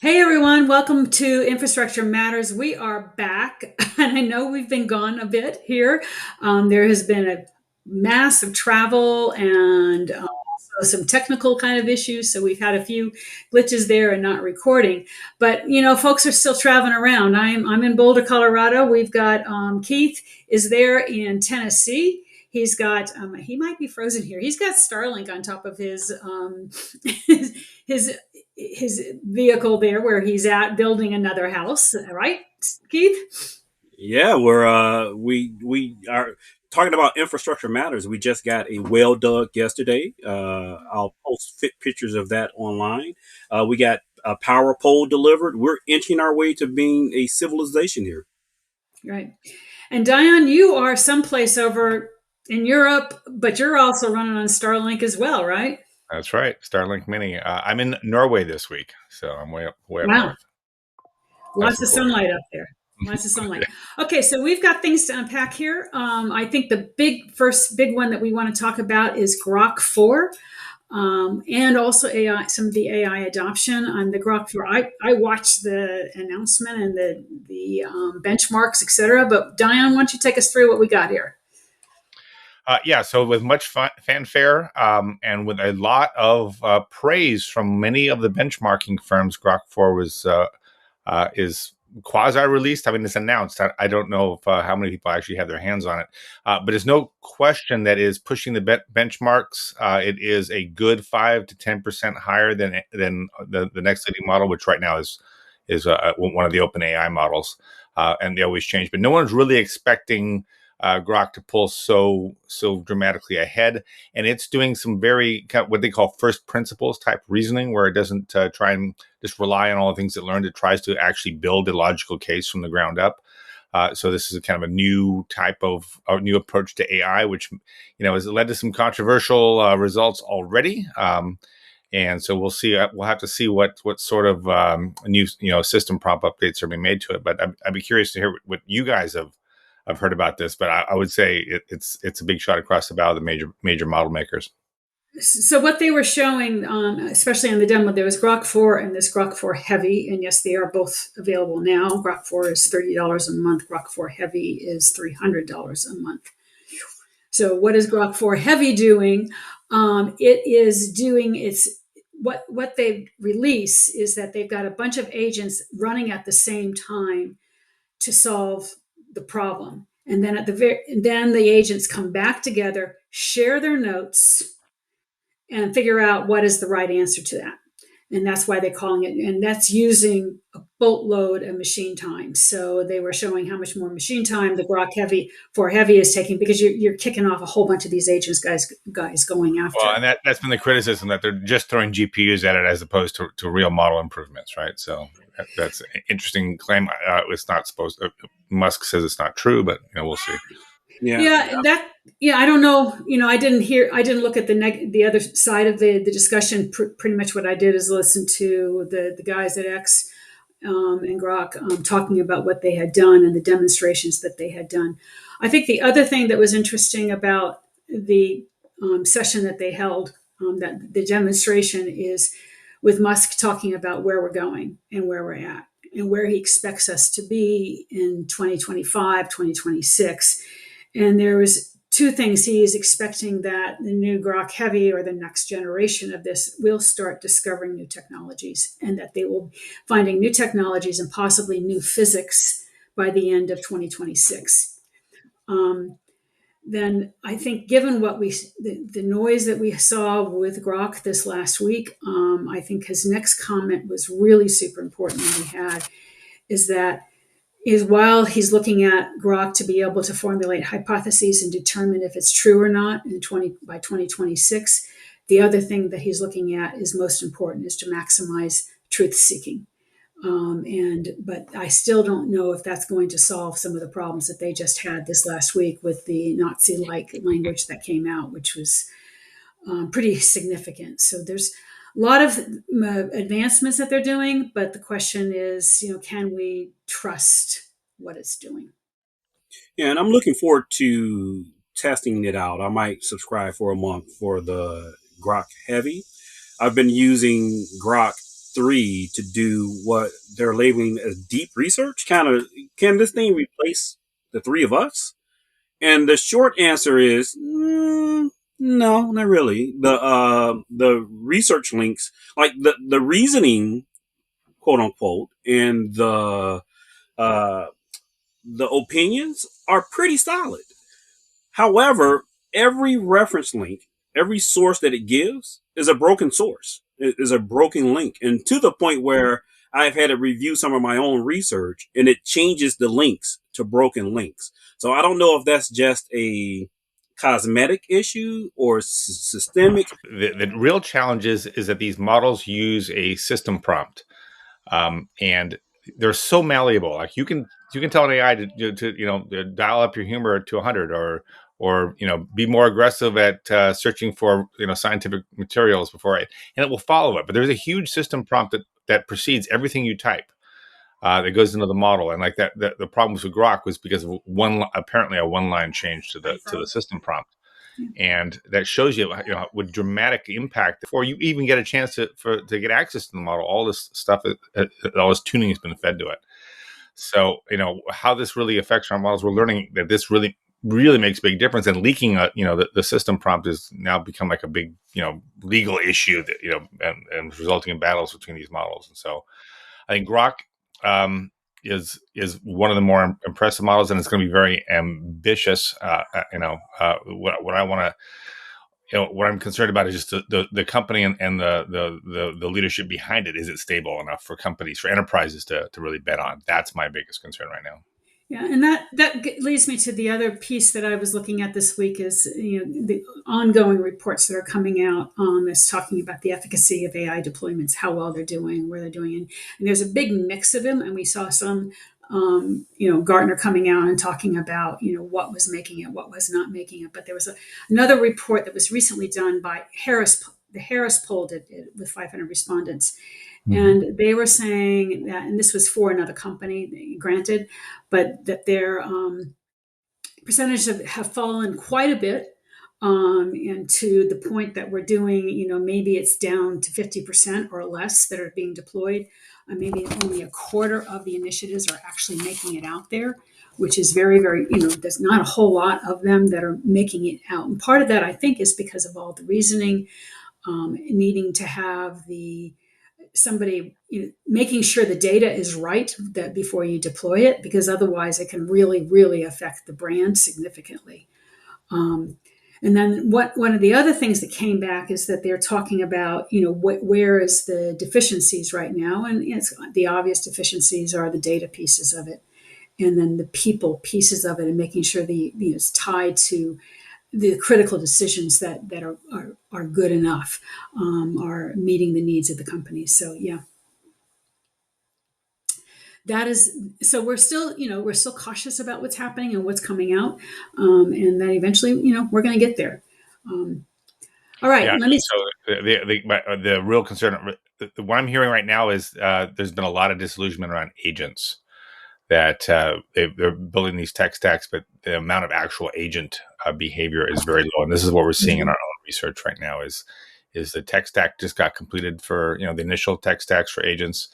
Hey everyone, welcome to Infrastructure Matters. We are back, and I know we've been gone a bit here. There has been a massive travel and also some technical kind of issues, so we've had a few glitches there and not recording. But folks are still traveling around. I'm in Boulder, Colorado. We've got Keith is there in Tennessee. He's got he might be frozen here. He's got Starlink on top of his his his vehicle there where he's at building another house, right, Keith? Yeah, we are talking about infrastructure matters. We just got a well dug yesterday. I'll post fit pictures of that online. We got a power pole delivered. We're inching our way to being a civilization here. Right. And Dion, you are someplace over in Europe, but you're also running on Starlink as well, right? That's right, Starlink Mini. I'm in Norway this week, so I'm way up Wow. north. That's Lots the of border. sunlight up there. Lots of sunlight. Okay, so we've got things to unpack here. I think the first big one that we want to talk about is Grok 4. And also AI, some of the AI adoption on the Grok4. I watched the announcement and the benchmarks, et cetera. But Diane, why don't you take us through what we got here? Yeah, so with much fanfare and with a lot of praise from many of the benchmarking firms, Grok 4 is quasi-released. I mean, it's announced. I don't know if how many people actually have their hands on it, but there's no question that is pushing the benchmarks. It is a good 5 to 10% higher than the next leading model, which right now is one of the open AI models, and they always change. But no one's really expecting Grok to pull so dramatically ahead, and it's doing some very kind of what they call first principles type reasoning, where it doesn't try and just rely on all the things it learned. It tries to actually build a logical case from the ground up. So this is a kind of a new type of a new approach to AI, which has led to some controversial results already. And so we'll see. We'll have to see what sort of new system prompt updates are being made to it. But I'd be curious to hear what you guys have. I've heard about this, but I would say it's a big shot across the bow of the major model makers. So what they were showing, especially on the demo, there was Grok 4 and this Grok 4 Heavy, and yes, they are both available now. Grok 4 is $30 a month. Grok 4 Heavy is $300 a month. So what is Grok 4 Heavy doing? It is doing its what they release is that they've got a bunch of agents running at the same time to solve the problem. And then then the agents come back together, share their notes, and figure out what is the right answer to that. And that's why they're calling it, and that's using a boatload of machine time. So they were showing how much more machine time the Grok4 Heavy is taking, because you're kicking off a whole bunch of these agents guys going Well, after. and that's been the criticism, that they're just throwing GPUs at it as opposed to real model improvements, right? So that's an interesting claim. It's not supposed to, Musk says it's not true, but we'll see. Yeah, Yeah, I don't know. I didn't look at the other side of the discussion. Pretty much what I did is listen to the guys at X and Grok talking about what they had done and the demonstrations that they had done. I think the other thing that was interesting about the session that they held, that the demonstration, is with Musk talking about where we're going and where we're at and where he expects us to be in 2025, 2026. And there was two things. He is expecting that the new Grok Heavy, or the next generation of this, will start discovering new technologies, and that they will finding new technologies and possibly new physics by the end of 2026. Then I think, given the noise that we saw with Grok this last week, I think his next comment was really super important. That he had is that is while he's looking at Grok to be able to formulate hypotheses and determine if it's true or not by 2026, the other thing that he's looking at is most important is to maximize truth seeking. But I still don't know if that's going to solve some of the problems that they just had this last week with the Nazi-like language that came out, which was pretty significant. So there's a lot of advancements that they're doing, but the question is, can we trust what it's doing? yeah, and I'm looking forward to testing it out. I might subscribe for a month for the Grok Heavy. I've been using Grok three to do what they're labeling as deep research? Can this thing replace the three of us? And the short answer is no, not really. The research links, like the reasoning, quote unquote, and uh, the opinions are pretty solid. However, every reference link, every source that it gives is a broken source. It is a broken link. And to the point where I've had to review some of my own research and it changes the links to broken links. So I don't know if that's just a cosmetic issue or systemic. The real challenge is that these models use a system prompt, and they're so malleable. Like you can tell an AI to dial up your humor to 100, or be more aggressive at searching for scientific materials and it will follow it. But there's a huge system prompt that precedes everything you type. That goes into the model, and like that, the problems with Grok was because of apparently a one-line change to the system prompt, and that shows you with dramatic impact before you even get a chance to get access to the model. All this stuff, all this tuning has been fed to it. So how this really affects our models, we're learning that this really makes a big difference. And leaking, the system prompt has now become like a big legal issue that and resulting in battles between these models. And so I think Grok is one of the more impressive models, and it's going to be very ambitious. What I want to, what I'm concerned about is just the company and the leadership behind it. Is it stable enough for companies, for enterprises to really bet on? That's my biggest concern right now. Yeah, and that leads me to the other piece that I was looking at this week is the ongoing reports that are coming out is talking about the efficacy of AI deployments, how well they're doing, where they're doing, and there's a big mix of them. And we saw some, Gartner coming out and talking about what was making it, what was not making it. But there was another report that was recently done by Harris. The Harris poll did it with 500 respondents. And they were saying that, and this was for another company, granted, but that their percentages have fallen quite a bit, and to the point that we're doing, maybe it's down to 50% or less that are being deployed. Maybe only a quarter of the initiatives are actually making it out there, which is very, very, there's not a whole lot of them that are making it out. And part of that, I think, is because of all the reasoning, needing to have somebody making sure the data is right that before you deploy it, because otherwise it can really, really affect the brand significantly. And then one of the other things that came back is that they're talking about, where is the deficiencies right now? And the obvious deficiencies are the data pieces of it, and then the people pieces of it, and making sure it's tied to the critical decisions that are good enough, are meeting the needs of the company. So yeah, that is. So we're still cautious about what's happening and what's coming out, and that eventually, we're going to get there. All right, yeah, let me. So the real concern, what I'm hearing right now is there's been a lot of disillusionment around agents. That they're building these tech stacks, but the amount of actual agent behavior is very low. And this is what we're seeing in our own research right now is the tech stack just got completed for, the initial tech stacks for agents.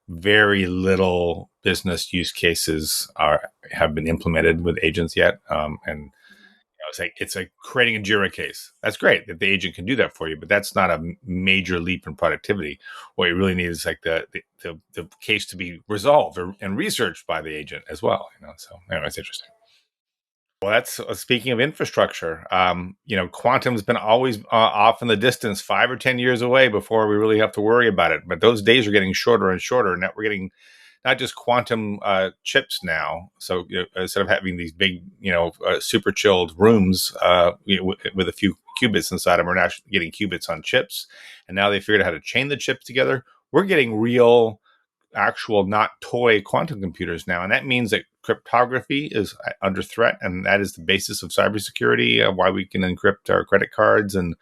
Very little business use cases have been implemented with agents yet. And it's like creating a Jira case. That's great that the agent can do that for you, but that's not a major leap in productivity. What you really need is like the case to be resolved and researched by the agent as well. So anyway, it's interesting. Well, that's speaking of infrastructure. Quantum's been always off in the distance, 5 or 10 years away before we really have to worry about it. But those days are getting shorter and shorter. Now we're getting not just quantum chips now. So instead of having these big, super chilled rooms with a few qubits inside them, we're now getting qubits on chips. And now they figured out how to chain the chips together. We're getting real, actual, not toy quantum computers now. And that means that cryptography is under threat. And that is the basis of cybersecurity, why we can encrypt our credit cards and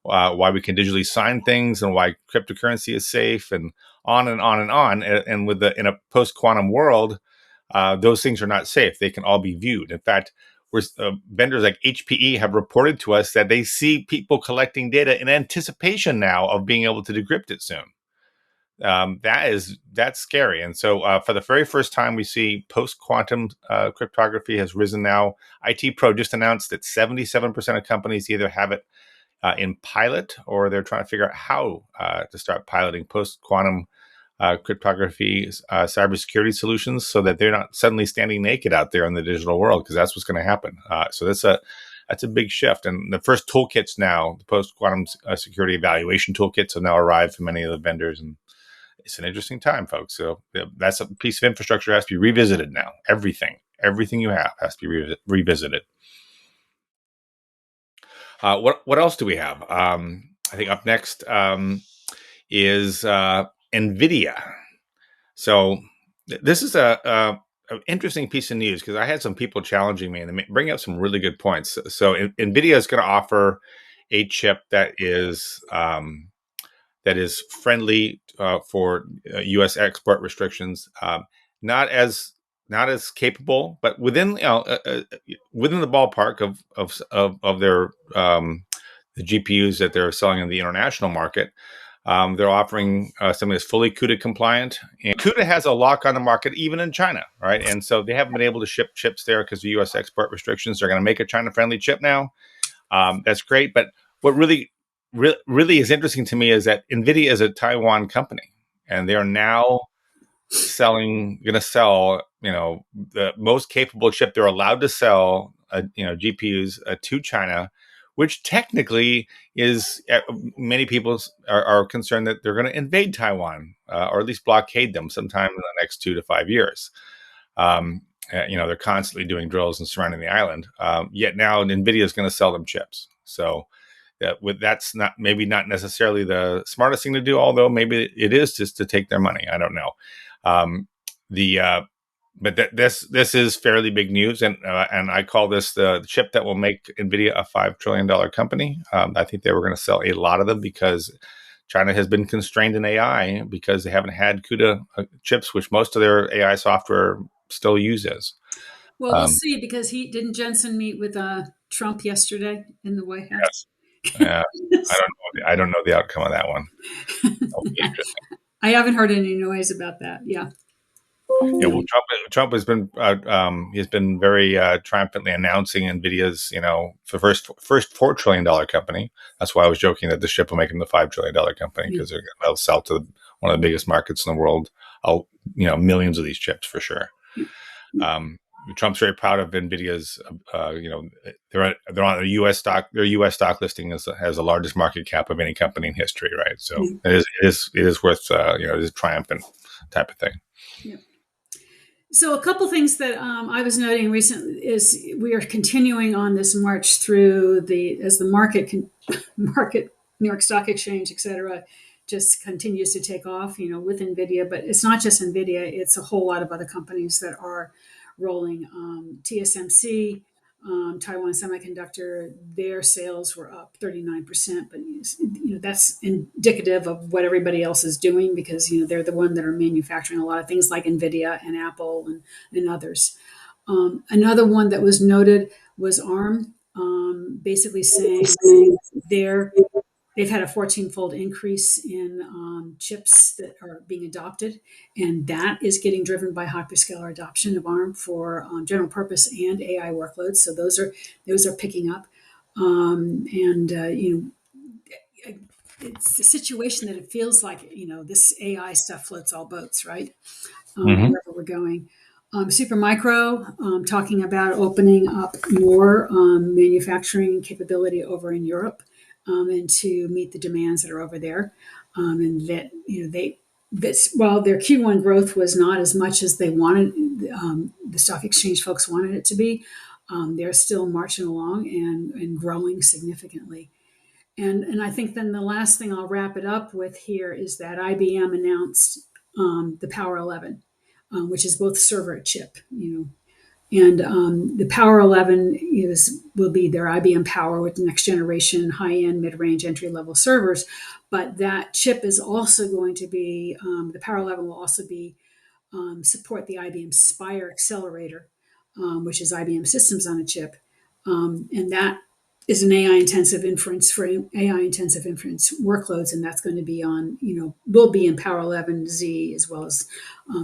why we can digitally sign things and why cryptocurrency is safe and on and on and on. And in a post-quantum world, those things are not safe. They can all be viewed. In fact, vendors like HPE have reported to us that they see people collecting data in anticipation now of being able to decrypt it soon. that's scary. And so for the very first time, we see post-quantum cryptography has risen now. IT Pro just announced that 77% of companies either have it in pilot or they're trying to figure out how to start piloting post-quantum cryptography cybersecurity solutions so that they're not suddenly standing naked out there in the digital world, because that's what's going to happen. So that's a big shift. And the first toolkits now, the post-quantum security evaluation toolkits have now arrived from many of the vendors. And it's an interesting time, folks. So that's a piece of infrastructure that has to be revisited now. Everything you have has to be revisited. What else do we have? I think up next is NVIDIA. So this is an interesting piece of news, because I had some people challenging me and they bring up some really good points. So NVIDIA is going to offer a chip that is friendly for U.S. export restrictions. Not as capable, but within within the ballpark of their the GPUs that they're selling in the international market. They're offering something that's fully CUDA compliant. And CUDA has a lock on the market even in China, right? And so they haven't been able to ship chips there because of U.S. export restrictions. They're going to make a China-friendly chip now. That's great. But what really is interesting to me is that NVIDIA is a Taiwan company, and they are now going to sell, the most capable chip they're allowed to sell, GPUs to China, which technically is, many people are concerned that they're going to invade Taiwan, or at least blockade them sometime in the next 2 to 5 years. They're constantly doing drills and surrounding the island. Yet now NVIDIA is going to sell them chips. So that's not necessarily the smartest thing to do, although maybe it is just to take their money. I don't know. But this is fairly big news, and I call this the chip that will make NVIDIA a $5 trillion company. I think they were going to sell a lot of them because China has been constrained in AI because they haven't had CUDA chips, which most of their AI software still uses. Well, we'll see, because didn't Jensen meet with Trump yesterday in the White House? Yes. I don't know the outcome of that one. That'll be interesting. I haven't heard any noise about that. Yeah. Yeah, well, Trump has been he's been very triumphantly announcing NVIDIA's the first $4 trillion company. That's why I was joking that the chip will make him the $5 trillion company, because they'll sell to one of the biggest markets in the world. Millions of these chips for sure. Trump's very proud of NVIDIA's. They're on a U.S. stock. Their U.S. stock listing has the largest market cap of any company in history, right? So it is worth it is a triumphant type of thing. Yeah. So a couple things that I was noting recently is we are continuing on this march through as the market, New York Stock Exchange, et cetera, just continues to take off, with NVIDIA. But it's not just NVIDIA, it's a whole lot of other companies that are rolling. TSMC, Taiwan Semiconductor, their sales were up 39%, but that's indicative of what everybody else is doing, because they're the one that are manufacturing a lot of things like NVIDIA and Apple and others. Another one that was noted was ARM, basically saying they've had a 14-fold increase in chips that are being adopted, and that is getting driven by hyperscaler adoption of ARM for general purpose and AI workloads. So those are picking up, it's a situation that it feels like this AI stuff floats all boats, right? Wherever we're going. Supermicro, talking about opening up more manufacturing capability over in Europe. And to meet the demands that are over there, and that while their Q1 growth was not as much as they wanted, the stock exchange folks wanted it to be, they're still marching along and growing significantly. And I think then the last thing I'll wrap it up with here is that IBM announced the Power 11, which is both server and chip, And the Power 11 will be their IBM Power with next generation, high-end, mid-range, entry-level servers. But that chip is also going to be, the Power 11 will also be support the IBM Spire accelerator, which is IBM systems on a chip. And that is an AI intensive inference for AI intensive inference workloads, and that's going to be on, will be in Power 11 Z as well as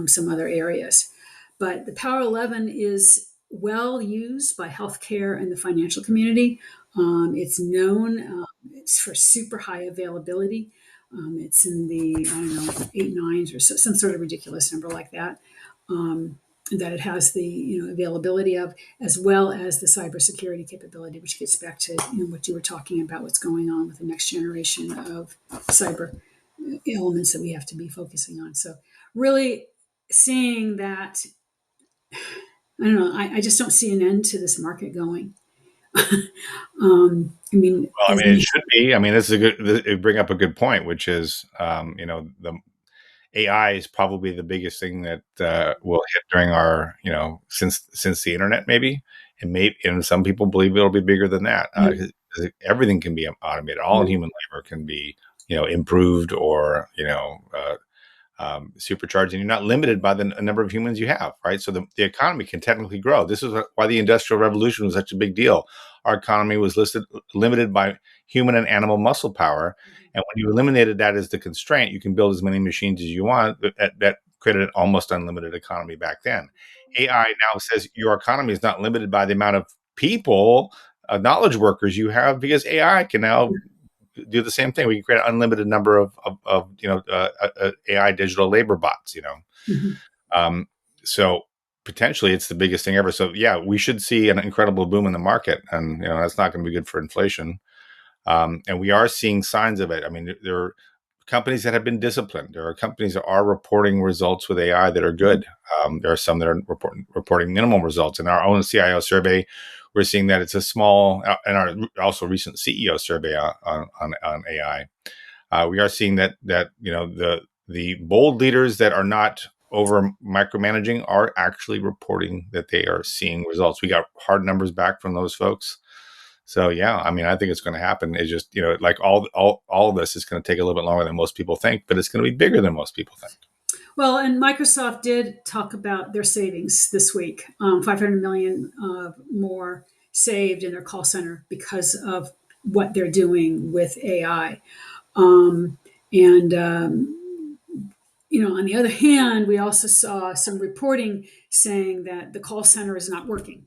some other areas. But the Power 11 is well used by healthcare and the financial community. It's known, it's for super high availability. It's in the, I don't know, 8 nines or so, some sort of ridiculous number like that. That it has the availability of, as well as the cybersecurity capability, which gets back to what you were talking about, what's going on with the next generation of cyber elements that we have to be focusing on. So really seeing that, I don't know, I just don't see an end to this market going. I mean, Well, I mean, it should be. I mean, this is a good. You bring up a good point, which is, the AI is probably the biggest thing that will hit during our, since the internet, maybe, and some people believe it'll be bigger than that. Everything can be automated. All human labor can be, improved or, supercharged, and you're not limited by the number of humans you have, right? So the economy can technically grow. This is why the Industrial Revolution was such a big deal. Our economy was limited by human and animal muscle power. And when you eliminated that as the constraint, you can build as many machines as you want. That created an almost unlimited economy back then. AI now says your economy is not limited by the amount of people, knowledge workers you have, because AI can now do the same thing. We can create an unlimited number of AI digital labor bots. So potentially it's the biggest thing ever. So yeah, we should see an incredible boom in the market, and that's not going to be good for inflation. And we are seeing signs of it. I mean, there are companies that have been disciplined. There are companies that are reporting results with AI that are good. There are some that are reporting minimal results. In our own CIO survey, we're seeing that it's a small, and our also recent CEO survey on AI. We are seeing that the bold leaders that are not over micromanaging are actually reporting that they are seeing results. We got hard numbers back from those folks. So yeah, I mean, I think it's going to happen. It's just, like all of this is going to take a little bit longer than most people think, but it's going to be bigger than most people think. Well, and Microsoft did talk about their savings this week, 500 million more saved in their call center because of what they're doing with AI. On the other hand, we also saw some reporting saying that the call center is not working.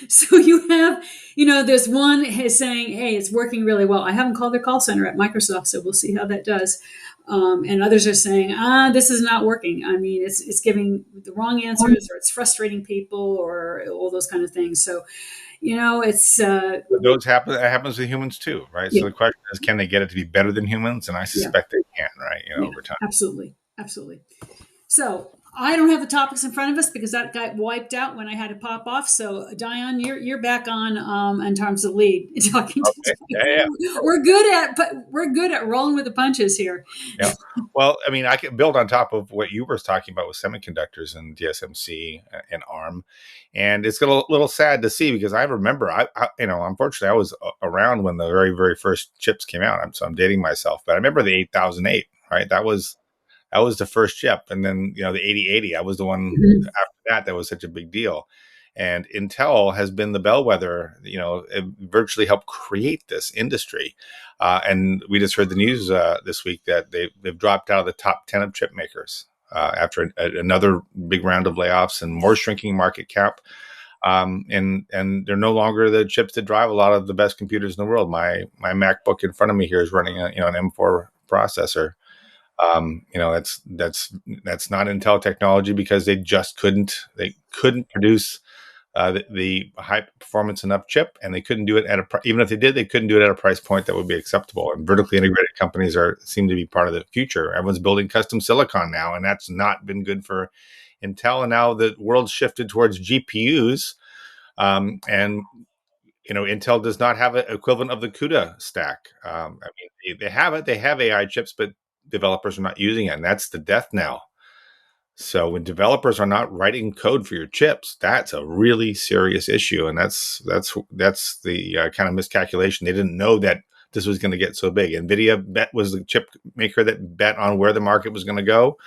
So you have, there's one saying, hey, it's working really well. I haven't called their call center at Microsoft, so we'll see how that does. And others are saying, this is not working. I mean, it's giving the wrong answers, or it's frustrating people, or all those kind of things. So, it's that happens with humans too, right? Yeah. So the question is, can they get it to be better than humans? And I suspect they can, right? Over time. Absolutely. So I don't have the topics in front of us because that got wiped out when I had to pop off. So Dion, you're back on in terms of lead talking. Okay. Yeah. We're good at rolling with the punches here. Yeah. Well, I mean, I can build on top of what you were talking about with semiconductors and TSMC and ARM, and it's a little sad to see because I remember, unfortunately, I was around when the very, very first chips came out. So I'm dating myself, but I remember the 8008, right? That was the first chip, and then the 8080. I was the one after that was such a big deal. And Intel has been the bellwether, it virtually helped create this industry. And we just heard the news this week that they've dropped out of the top 10 of chip makers after another big round of layoffs and more shrinking market cap. And they're no longer the chips that drive a lot of the best computers in the world. My MacBook in front of me here is running an M4 processor. That's not Intel technology because they just couldn't produce the high performance enough chip, and they couldn't do it even if they did, they couldn't do it at a price point that would be acceptable. And vertically integrated companies seem to be part of the future. Everyone's building custom silicon now, and that's not been good for Intel. And now the world's shifted towards GPUs, and Intel does not have an equivalent of the CUDA stack. I mean, they have it. They have AI chips, but developers are not using it, and that's the death knell. So when developers are not writing code for your chips, that's a really serious issue, and that's the kind of miscalculation. They didn't know that this was going to get so big. NVIDIA was the chip maker that bet on where the market was going to go,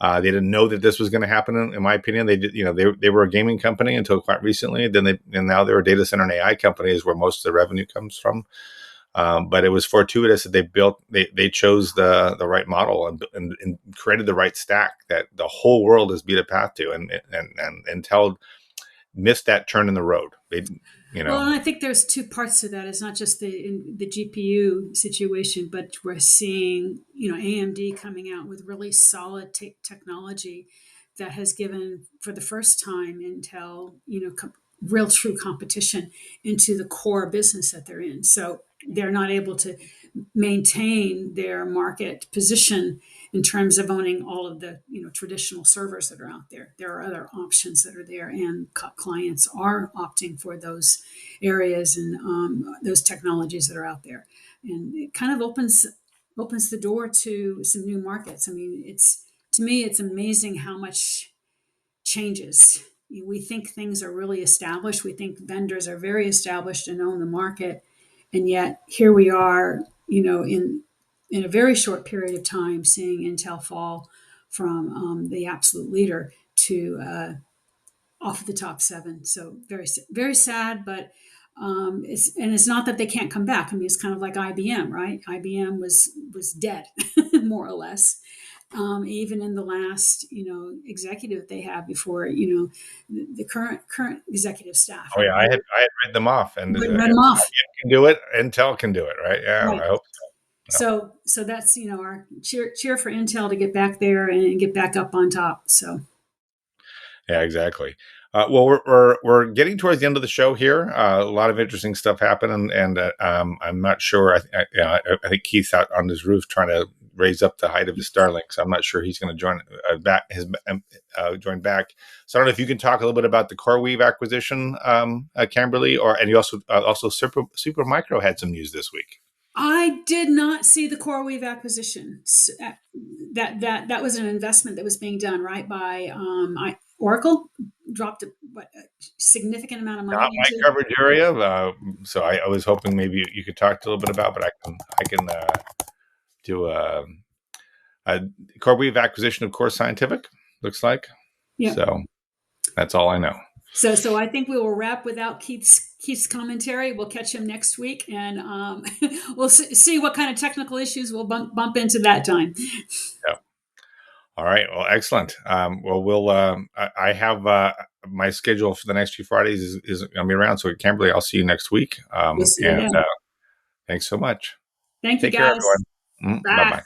They didn't know that this was going to happen. In my opinion, they did. They were a gaming company until quite recently. And now they're a data center and AI company, is where most of the revenue comes from. But it was fortuitous that they chose the right model and created the right stack that the whole world has beat a path to, and Intel missed that turn in the road. Well, and I think there's two parts to that. It's not just the GPU situation, but we're seeing AMD coming out with really solid technology that has given, for the first time, Intel real true competition into the core business that they're in. So they're not able to maintain their market position in terms of owning all of the traditional servers that are out there. There are other options that are there, and clients are opting for those areas and those technologies that are out there, and it kind of opens the door to some new markets. I mean, to me it's amazing how much changes. We think things are really established. We think vendors are very established and own the market, and yet here we are, in a very short period of time, seeing Intel fall from the absolute leader to off of the top seven. So very, very sad, but it's not that they can't come back. I mean, it's kind of like IBM, right? IBM was dead, more or less. Even in the last, executive they have before, the current executive staff. Oh yeah, I had read them off, and read them off. IBM can do it, Intel can do it, right? Yeah, right. I hope so. So that's our cheer for Intel to get back there and get back up on top. So yeah, exactly. Well, we're getting towards the end of the show here. A lot of interesting stuff happened, and I'm not sure. I think Keith's out on his roof trying to raise up the height of his Starlink, so I'm not sure he's going to join back. So I don't know if you can talk a little bit about the CoreWeave acquisition, Camberley, and you also Supermicro had some news this week. I did not see the CoreWeave acquisition. That was an investment that was being done right by Oracle. Dropped a significant amount of money. Not my coverage area, so I was hoping maybe you could talk a little bit about. But I can do a CoreWeave acquisition of Core Scientific. Looks like. Yeah. So that's all I know. So I think we will wrap without Keith's commentary. We'll catch him next week, and we'll see what kind of technical issues we'll bump into that time. Yeah. All right. Well, excellent. I have my schedule for the next few Fridays is going to be around. So, Camberley, I'll see you next week. Thanks so much. Thank you, guys. Care, everyone. Bye-bye.